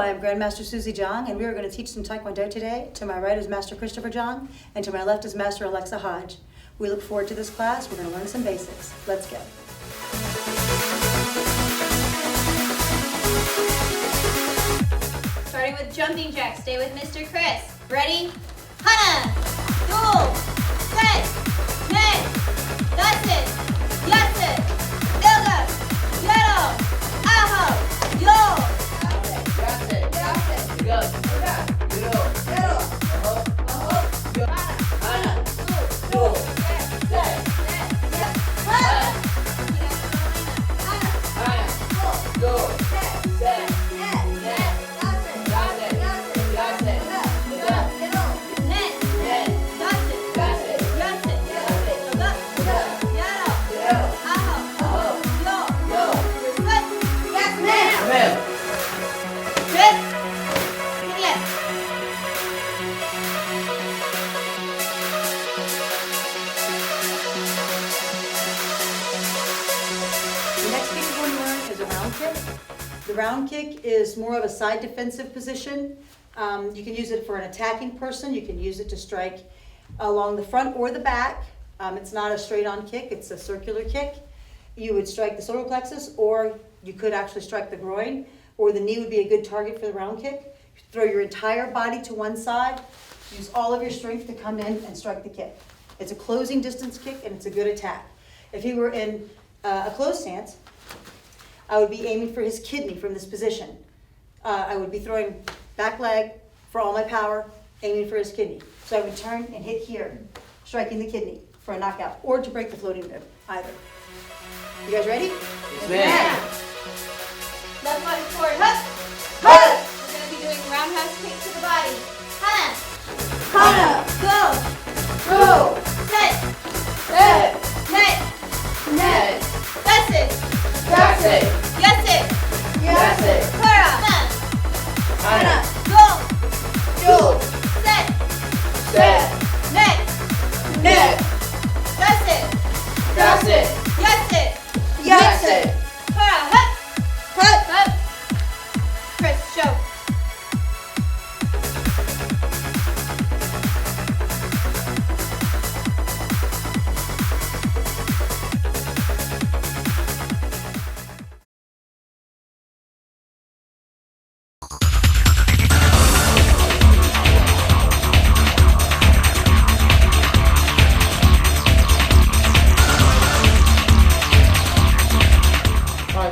I am Grandmaster Susie Jong, and we are going to teach some Taekwondo today. To my right is Master Christopher Jong, and to my left is Master Alexa Hodge. We look forward to this class. We're going to learn some basics. Let's go. Starting with jumping jacks. Stay with Mr. Chris. Ready? Hana! Do! Set! Net! Dasit! Yasit! Ilga! Yero! Aho! Yo! Yasit! Yasit! Go! Yero! Yero! Aho! Yo! Hana! Do! Set! Hana! Do! Set! The round kick is more of a side defensive position. You can use it for an attacking person. You can use it to strike along the front or the back. It's not a straight on kick, it's a circular kick. You would strike the solar plexus, or you could actually strike the groin, or the knee would be a good target for the round kick. Throw your entire body to one side, use all of your strength to come in and strike the kick. It's a closing distance kick and it's a good attack. If he were in a closed stance, I would be aiming for his kidney from this position. I would be throwing back leg for all my power, aiming for his kidney. So I would turn and hit here, striking the kidney for a knockout, or to break the floating rib, either. You guys ready? Yes, ma'am. Left body forward. Hup! Hup! We're going to be doing roundhouse kick to the body. Hana! Hana! Go! Go! Set! Set! Net! Net! That's it! Yasit! Yasit! Yasit! Kara! Hana! Go! Do! Set! Set! Net! Net! That's it! Yasit! Yasit! Yasit! Kara! Hup! Hup! Hup! Chris, show.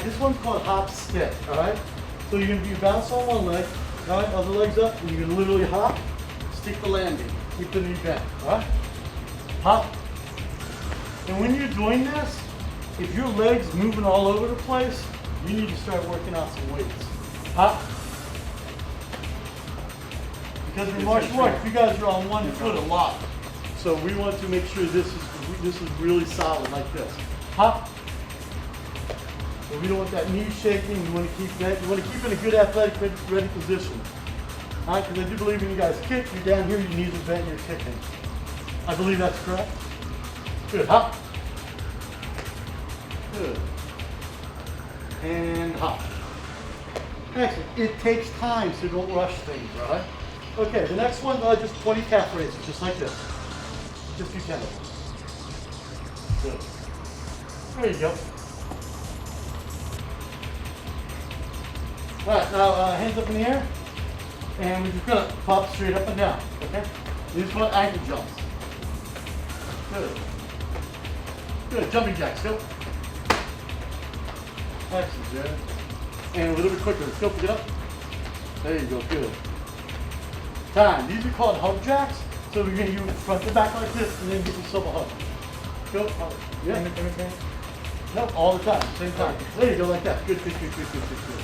This one's called hop stick, all right? So you're gonna be bounced on one leg, all right, other leg's up, and you're gonna literally hop, stick the landing, keep the knee bent, all right? Hop. And when you're doing this, if your leg's moving all over the place, you need to start working out some weights. Hop. Because in martial arts, you guys are on one foot a lot. So we want to make sure this is really solid like this. Hop. So we don't want that knee shaking. You want to keep that. You want to keep in a good athletic ready position. All right, because I do believe when you guys kick, you're down here, your knees are bent, you're kicking. I believe that's correct. Good. Hop. Good. And hop. Excellent. It takes time, so don't rush things, all right? Okay, the next one, just 20 calf raises, just like this. Just do 10 of them. Good. There you go. All right, now hands up in the air, and we're just gonna pop straight up and down, okay? You just want ankle jumps. Good. Good, jumping jacks, go. Excellent, good. And a little bit quicker, let's go, pick it up. There you go, good. Time, these are called hug jacks, so we're gonna use front to back like this, and then give yourself a hug. Go, yeah. No, all the time, same time. There you go, like that. Good, good, good, good, good, good, good.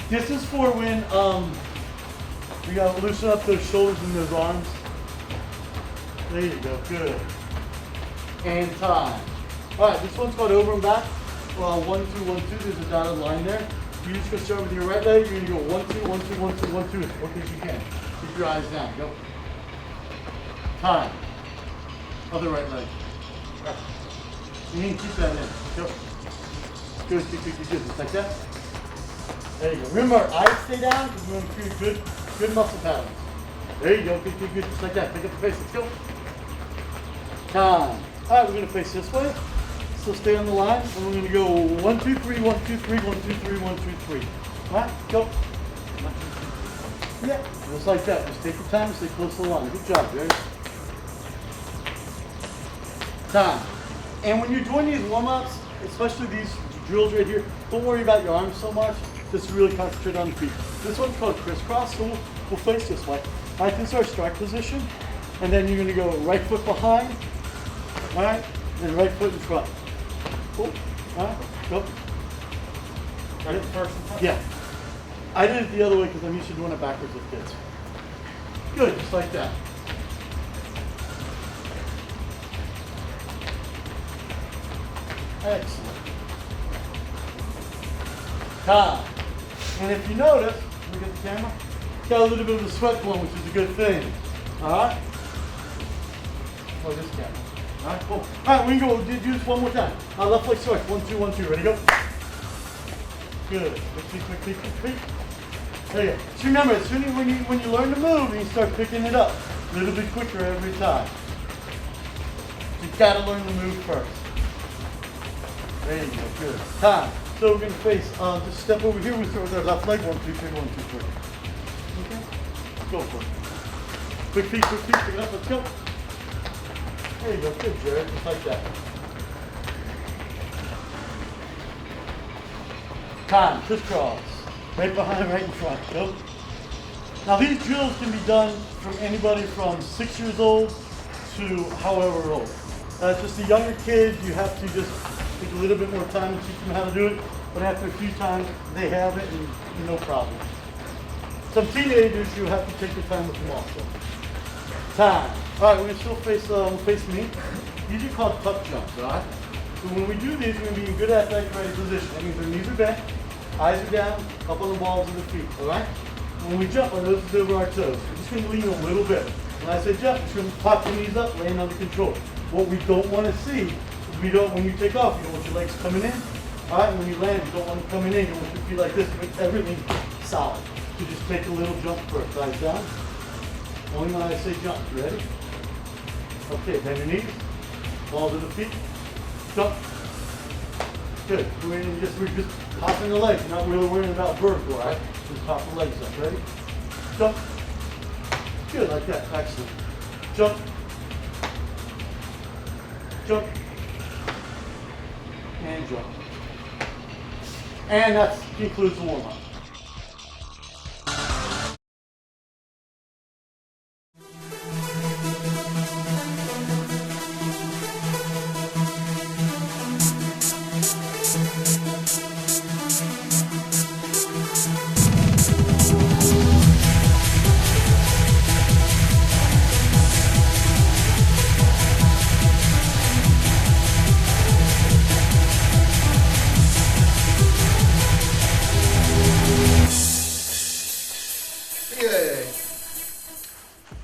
This is for when we gotta loosen up those shoulders and those arms. There you go, good. And time. All right, this one's called over and back. Well, 1, 2, 1, 2. There's a dotted line there. You're just gonna start with your right leg. You're gonna go 1, 2, 1, 2, 1, 2, 1, 2 as quick as you can. Keep your eyes down. Go. Time. Other right leg. Right. You need to keep that in. Go. Good, good, good, good, good. Just like that. There you go. Remember, eyes stay down because we want to create good muscle patterns. There you go. Good, good, good. Just like that. Pick up the face. Let's go. Time. All right, we're going to face this way. So stay on the line. And we're going to go 1, 2, 3, 1, 2, 3, 1, 2, 3, 1, 2, 3. All right, go. 1, 2, 3. Yeah, just like that. Just take your time and stay close to the line. Good job, Jerry. Time. And when you're doing these warm-ups, especially these drills right here, don't worry about your arms so much. Just really concentrate on the feet. This one's called crisscross, so we'll face this way. All right, this is our strike position. And then you're going to go right foot behind, all right, and right foot in front. Cool. All right, go. Right first and front? Yeah. I did it the other way because I'm used to doing it backwards with kids. Good, just like that. Excellent. Time. And if you notice, look at the camera, got a little bit of a sweat going, which is a good thing. All right? Oh, this camera. All right, cool. All right, we can go, do this one more time. Left leg stretch, 1, 2, 1, 2. Ready, go. Good. Quick feet, quick feet, quick feet. There you go. Just remember, as soon as when you learn to move, you start picking it up a little bit quicker every time. You gotta learn to move first. There you go. Good. Time. So we're gonna face. Just step over here. We start with our left leg. 1, 2, 3. 1, 2, 3. Okay. Let's go for it. Quick feet, quick feet. Pick it up. Let's go. There you go. Good, Jared. Just like that. Time. Crisscross. Right behind, right in front. Go. Now these drills can be done from anybody from 6 years old to however old. Just the younger kids, you have to just take a little bit more time to teach them how to do it. But after a few times, they have it and no problem. Some teenagers, you have to take your time with them also. Time. All right, we're gonna still face me. These are called tuck jumps, all right? So when we do these, we're gonna be in good athletic ready position. That means our knees are bent, eyes are down, up on the balls of the feet, all right? When we jump, our nose is over our toes. We're just gonna lean a little bit. When I say jump, you're just gonna pop your knees up, land under control. What we don't wanna see is when you take off, you don't want your legs coming in. All right, when you land, you don't want them coming in. You want your feet like this, make everything solid. So just take a little jump first. Eyes down. Only when I say jump. You ready? Okay, bend your knees. Ball to the feet. Jump. Good. We're just popping the legs. You're not really worrying about vertical, all right? Just pop the legs up. Ready? Jump. Good, like that. Excellent. Jump. Jump. And jump. And that concludes the warm-up.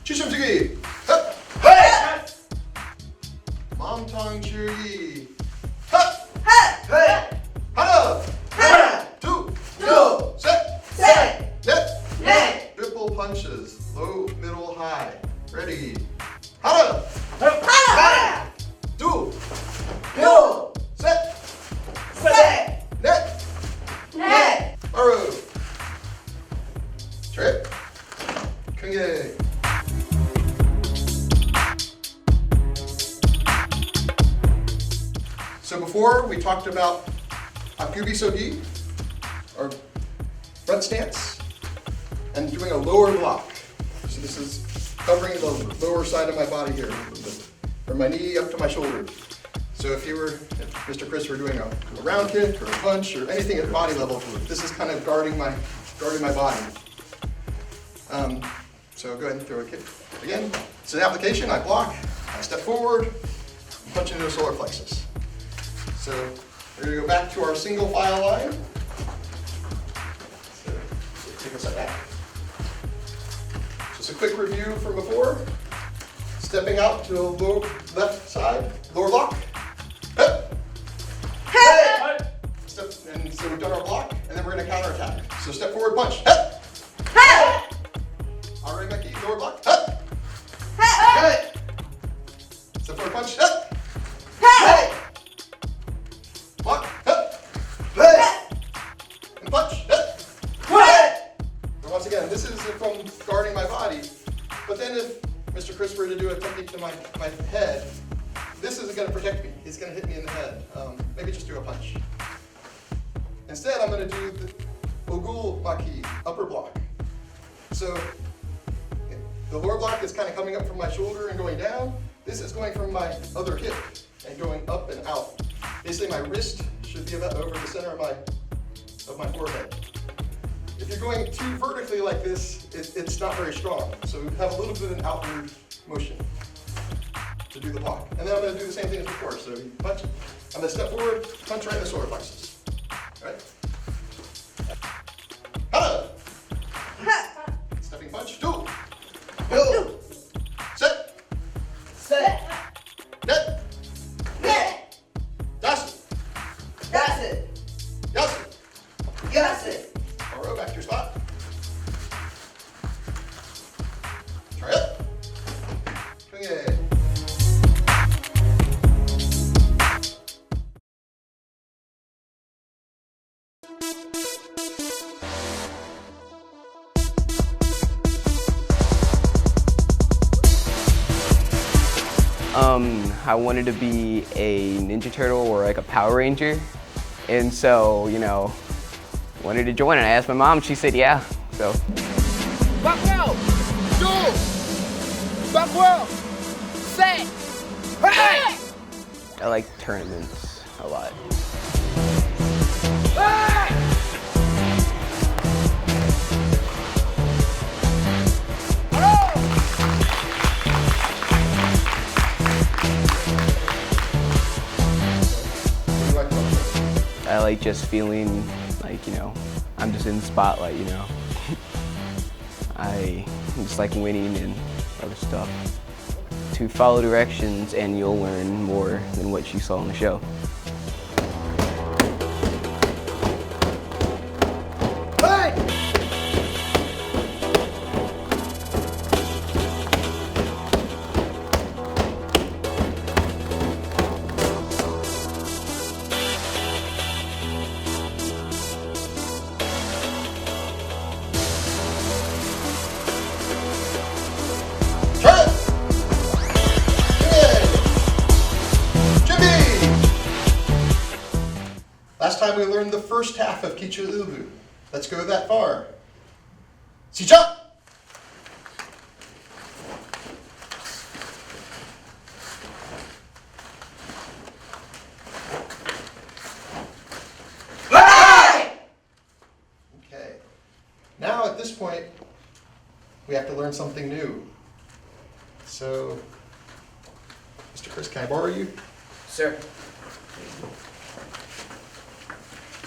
추첨치기! 핫! 핫! 맘탕치기! 핫! 핫! 핫! 하나! 하나! 둘! 셋! 넷! Triple punches. Low, middle, high. Ready. 하나! 하나! 둘! 셋! 넷! 바로! 트랩! 크게! So before we talked about akubi sogi, or front stance, and doing a lower block. So this is covering the lower side of my body here, from my knee up to my shoulder. So if Mr. Chris were doing a round kick or a punch or anything at body level, this is kind of guarding my body. So go ahead and throw a kick again. It's an application. I block, I step forward, punch into a solar plexus. So we're going to go back to our single file line. So take us like that. Just a quick review from before. Stepping out to the lower left side, lower block. Step, and so we've done our block, and then we're we're gonna counterattack. So step forward, punch. Hut! Hut! Alright, Becky, lower block. Hut! Hut! Step forward, punch. Hut! Hut! Block. Hut! Hut! And punch. Hut! Hut! And once again, this is from guarding my body. But then if Mr. Chris were to do a technique to my head, this isn't going to protect me. He's going to hit me in the head. Maybe just do a punch. Instead, I'm going to do the ogul maki, upper block. So the lower block is kind of coming up from my shoulder and going down. This is going from my other hip and going up and out. Basically, my wrist should be about over the center of my forehead. If you're going too vertically like this, it's not very strong. So we have a little bit of an outward motion to do the block. And then I'm going to do the same thing as before. So you punch, I'm going to step forward, punch right in the solar plexus. All right? Hada! Stepping punch, do! Go! Set! Set. Net! Net. Yasu! That's it. Yasu! That's it. Or row back to your spot. Try it. Swing it. I wanted to be a Ninja Turtle or like a Power Ranger. And so, you know, wanted to join and I asked my mom, she said yeah, so. Back well! Do! Back well! Set! Hey! I like tournaments a lot. Hey! I like just feeling like, you know, I'm just in the spotlight, you know. I just like winning and other stuff. To follow directions and you'll learn more than what you saw on the show. Last time we learned the first half of TEKULVE. Let's go that far. Sicha! Okay. Now at this point, we have to learn something new. So, Mr. Chris, can I borrow you? Sir.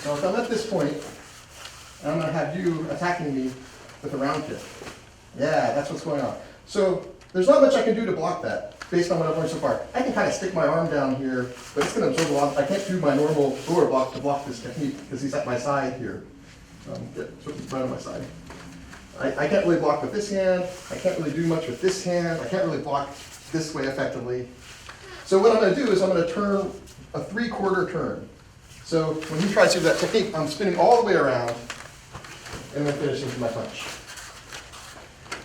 So if I'm at this point, I'm going to have you attacking me with a round kick. Yeah, that's what's going on. So there's not much I can do to block that, based on what I've learned so far. I can kind of stick my arm down here, but it's going to absorb a lot. I can't do my normal lower block to block this technique, because he's at my side here. So he's right on my side. I can't really block with this hand. I can't really do much with this hand. I can't really block this way effectively. So what I'm going to do is I'm going to turn a 3/4 turn. So when he tries to do that technique, I'm spinning all the way around and then finishing with my punch.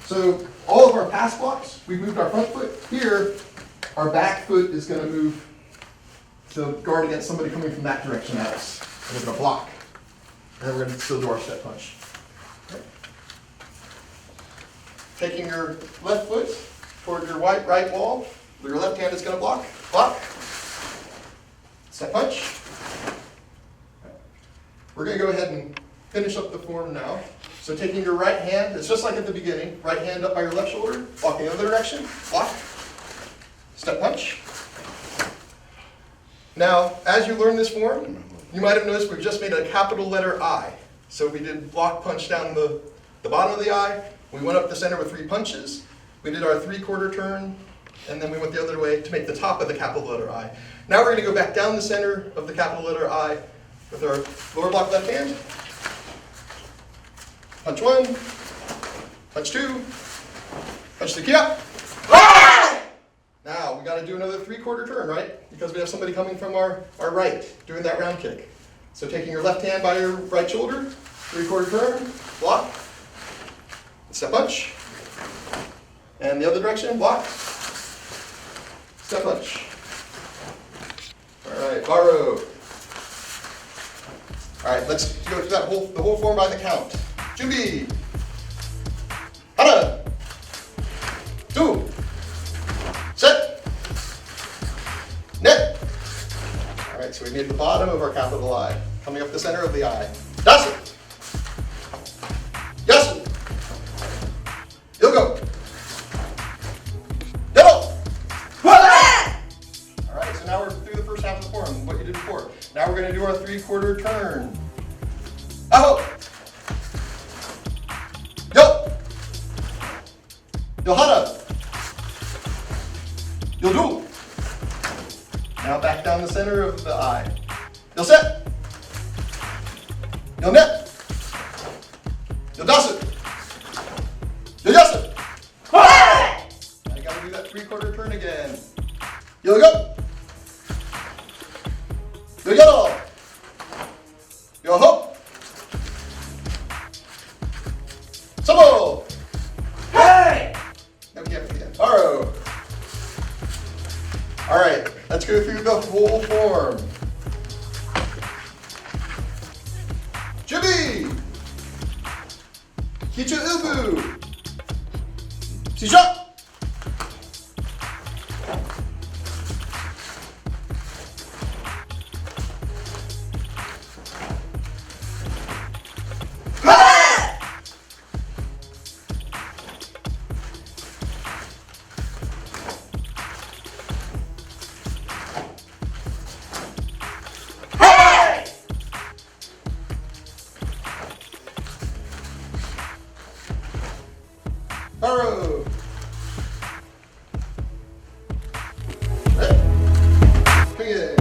So all of our pass blocks, we moved our front foot. Here, our back foot is going to move to guard against somebody coming from that direction at us. And we're going to block. And then we're going to still do our step punch. Okay. Taking your left foot toward your right wall, your left hand is going to block. Block. Step punch. We're going to go ahead and finish up the form now. So taking your right hand, it's just like at the beginning, right hand up by your left shoulder, walk the other direction, block, step punch. Now, as you learn this form, you might have noticed we've just made a capital letter I. So we did block punch down the bottom of the I, we went up the center with 3 punches, we did our 3/4 turn, and then we went the other way to make the top of the capital letter I. Now we're going to go back down the center of the capital letter I with our lower block left hand, Punch one, punch two, punch the key up. Now, we gotta do another 3/4 turn, right? Because we have somebody coming from our right, doing that round kick. So taking your left hand by your right shoulder, 3/4 turn, block, step punch. And the other direction, block, step punch. All right, borrow. All right, let's go through that the whole form by the count. 준비. 하나, 둘, 셋, 넷. All right, so we made the bottom of our capital I, coming up the center of the eye. 다섯, 여섯, 일곱, 여덟. All right, so now we're through the first half of the form, what you did before. Now we're going to do our 3/4 turn. 아홉, 열, 열하나, 열둘. Now back down the center of the eye. 열셋, 열넷, 열다섯, 열여섯. Now you got to do that 3/4 turn again. 열여덟, 열여덟, 열아홉, 서버. Okay, again. Borrow. All right, let's go through the whole form. 준비. 기초 1부. 시작. Borrow. Okay.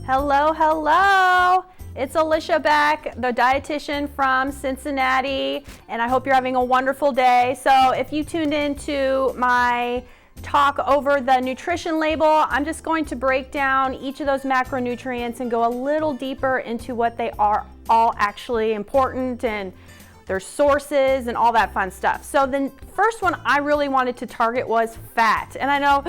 Hello, hello. It's Alisha back, the dietitian from Cincinnati, and I hope you're having a wonderful day. So if you tuned into my talk over the nutrition label, I'm just going to break down each of those macronutrients and go a little deeper into what they are all actually important and their sources and all that fun stuff. So the first one I really wanted to target was fat. And I know,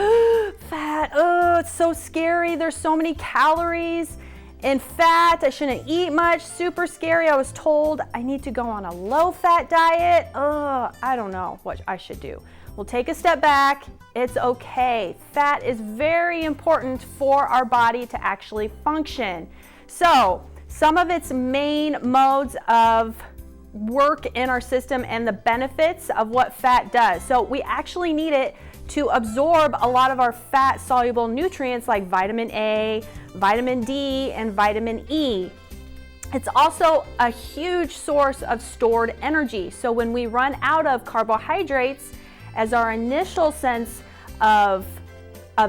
fat, oh, it's so scary. There's so many calories in fat. I shouldn't eat much, super scary. I was told I need to go on a low-fat diet. I don't know what I should do. We'll take a step back. It's okay. Fat is very important for our body to actually function. So some of its main modes of work in our system and the benefits of what fat does. So we actually need it to absorb a lot of our fat soluble nutrients like vitamin A, vitamin D, and vitamin E. It's also a huge source of stored energy. So when we run out of carbohydrates as our initial sense of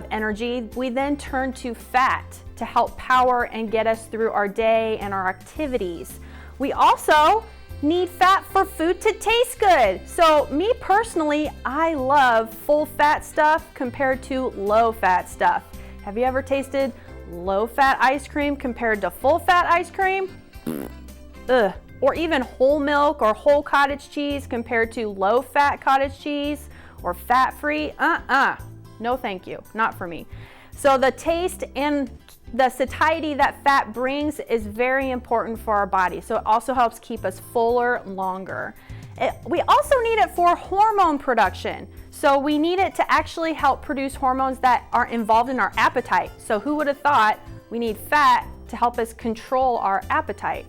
energy, we then turn to fat to help power and get us through our day and our activities. We also need fat for food to taste good. So me personally, I love full fat stuff compared to low fat stuff. Have you ever tasted low fat ice cream compared to full fat ice cream? Ugh. Or even whole milk or whole cottage cheese compared to low fat cottage cheese or fat free? No thank you, not for me. So the taste and the satiety that fat brings is very important for our body. So it also helps keep us fuller longer. We also need it for hormone production. So we need it to actually help produce hormones that are involved in our appetite. So who would have thought we need fat to help us control our appetite?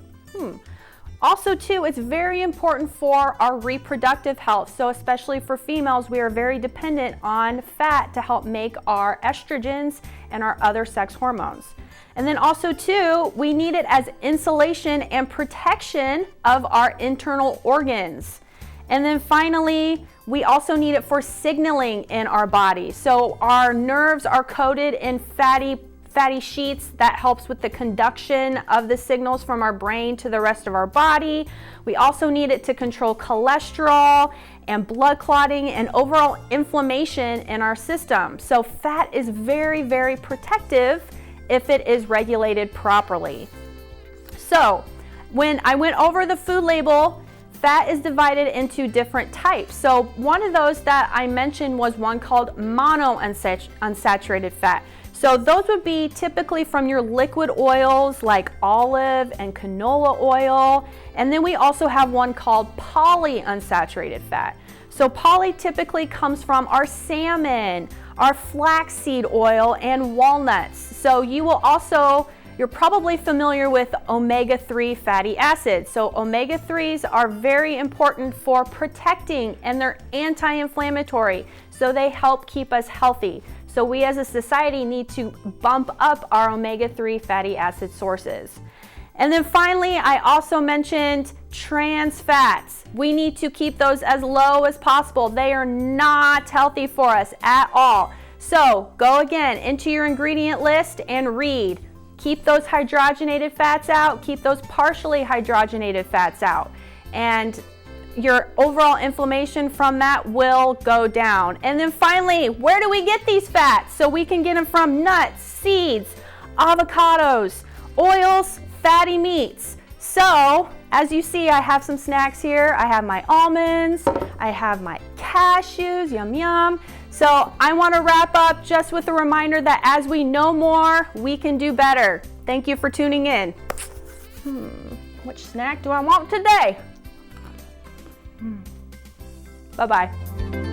Also too, it's very important for our reproductive health. So especially for females, we are very dependent on fat to help make our estrogens and our other sex hormones. And then also too, we need it as insulation and protection of our internal organs. And then finally, we also need it for signaling in our body. So our nerves are coated in fatty sheets that helps with the conduction of the signals from our brain to the rest of our body. We also need it to control cholesterol and blood clotting and overall inflammation in our system. So fat is very, very protective if it is regulated properly. So when I went over the food label, fat is divided into different types. So one of those that I mentioned was one called monounsaturated fat. So those would be typically from your liquid oils like olive and canola oil. And then we also have one called polyunsaturated fat. So poly typically comes from our salmon, our flaxseed oil, and walnuts. So you're probably familiar with omega-3 fatty acids. So omega-3s are very important for protecting, and they're anti-inflammatory. So they help keep us healthy. So we as a society need to bump up our omega-3 fatty acid sources. And then finally, I also mentioned trans fats. We need to keep those as low as possible. They are not healthy for us at all. So go again into your ingredient list and read. Keep those hydrogenated fats out, keep those partially hydrogenated fats out. And your overall inflammation from that will go down. And then finally, where do we get these fats? So we can get them from nuts, seeds, avocados, oils, fatty meats. So as you see, I have some snacks here. I have my almonds, I have my cashews, yum yum. So I want to wrap up just with a reminder that as we know more, we can do better. Thank you for tuning in. Which snack do I want today? Bye-bye.